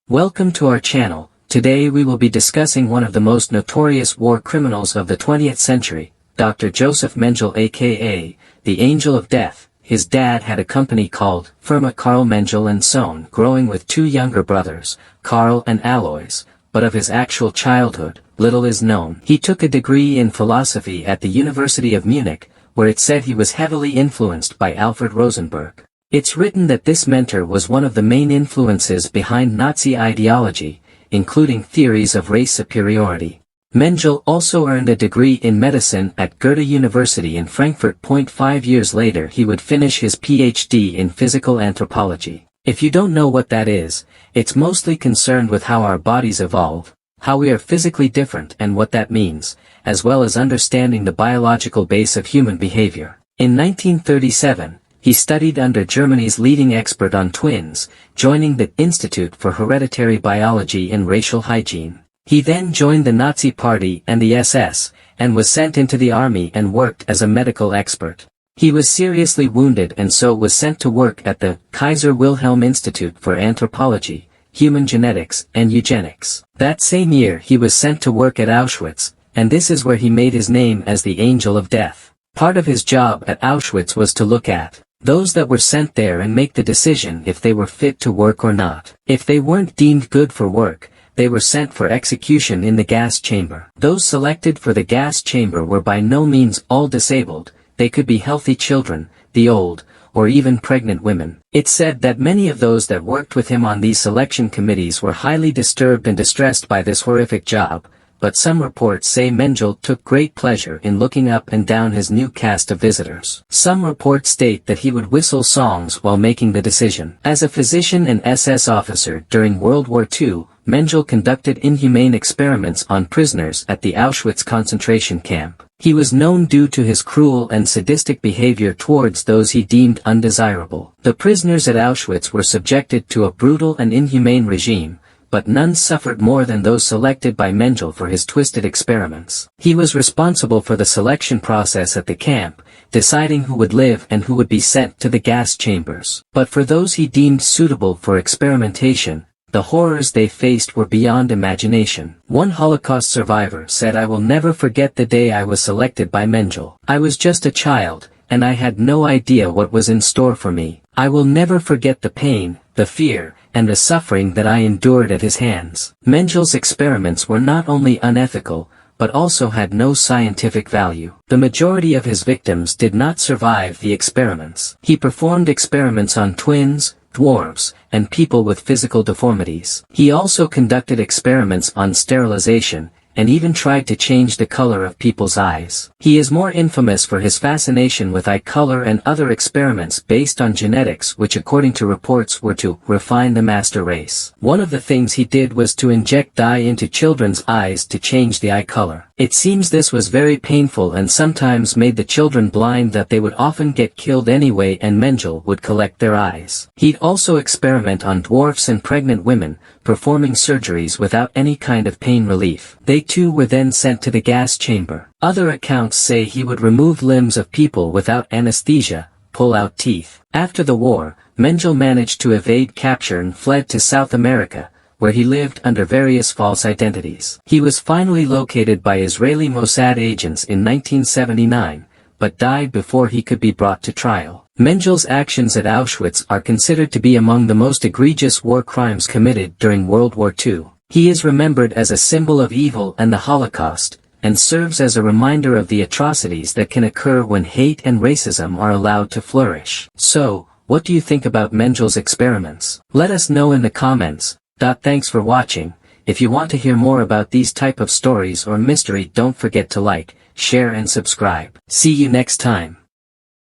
Welcome to our channel. Today we will be discussing one of the most notorious war criminals of the 20th century, Dr. Josef Mengele aka, the Angel of Death. His dad had a company called Firma Karl Mengele & Sohn, growing with two younger brothers, Karl and Alois, but of his actual childhood, little is known. He took a degree in philosophy at the University of Munich, where it said he was heavily influenced by Alfred Rosenberg. It's written that this mentor was one of the main influences behind Nazi ideology, including theories of race superiority. Mengele also earned a degree in medicine at Goethe University in Frankfurt. 5 years later he would finish his PhD in physical anthropology. If you don't know what that is, it's mostly concerned with how our bodies evolve, how we are physically different and what that means, as well as understanding the biological base of human behavior. In 1937, he studied under Germany's leading expert on twins, joining the Institute for Hereditary Biology and Racial Hygiene. He then joined the Nazi Party and the SS, and was sent into the army and worked as a medical expert. He was seriously wounded and so was sent to work at the Kaiser Wilhelm Institute for Anthropology, Human Genetics and Eugenics. That same year he was sent to work at Auschwitz, and this is where he made his name as the Angel of Death. Part of his job at Auschwitz was to look at those that were sent there and make the decision if they were fit to work or not. If they weren't deemed good for work, they were sent for execution in the gas chamber. Those selected for the gas chamber were by no means all disabled. They could be healthy children, the old, or even pregnant women. It's said that many of those that worked with him on these selection committees were highly disturbed and distressed by this horrific job, but some reports say Mengele took great pleasure in looking up and down his new cast of visitors. Some reports state that he would whistle songs while making the decision. As a physician and SS officer during World War II, Mengele conducted inhumane experiments on prisoners at the Auschwitz concentration camp. He was known due to his cruel and sadistic behavior towards those he deemed undesirable. The prisoners at Auschwitz were subjected to a brutal and inhumane regime, but none suffered more than those selected by Mengele for his twisted experiments. He was responsible for the selection process at the camp, deciding who would live and who would be sent to the gas chambers. But for those he deemed suitable for experimentation, the horrors they faced were beyond imagination. One Holocaust survivor said, "I will never forget the day I was selected by Mengele. I was just a child, and I had no idea what was in store for me. I will never forget the pain, the fear, and the suffering that I endured at his hands." Mengele's experiments were not only unethical, but also had no scientific value. The majority of his victims did not survive the experiments. He performed experiments on twins, dwarves, and people with physical deformities. He also conducted experiments on sterilization, and even tried to change the color of people's eyes. He is more infamous for his fascination with eye color and other experiments based on genetics, which according to reports were to refine the master race. One of the things he did was to inject dye into children's eyes to change the eye color. It seems this was very painful and sometimes made the children blind, that they would often get killed anyway, and Mengele would collect their eyes. He'd also experiment on dwarfs and pregnant women, performing surgeries without any kind of pain relief. They too were then sent to the gas chamber. Other accounts say he would remove limbs of people without anesthesia, pull out teeth. After the war, Mengele managed to evade capture and fled to South America, where he lived under various false identities. He was finally located by Israeli Mossad agents in 1979, but died before he could be brought to trial. Mengele's actions at Auschwitz are considered to be among the most egregious war crimes committed during World War II. He is remembered as a symbol of evil and the Holocaust, and serves as a reminder of the atrocities that can occur when hate and racism are allowed to flourish. So, what do you think about Mengele's experiments? Let us know in the comments. Thanks for watching. If you want to hear more about these type of stories or mystery, don't forget to like, share and subscribe. See you next time.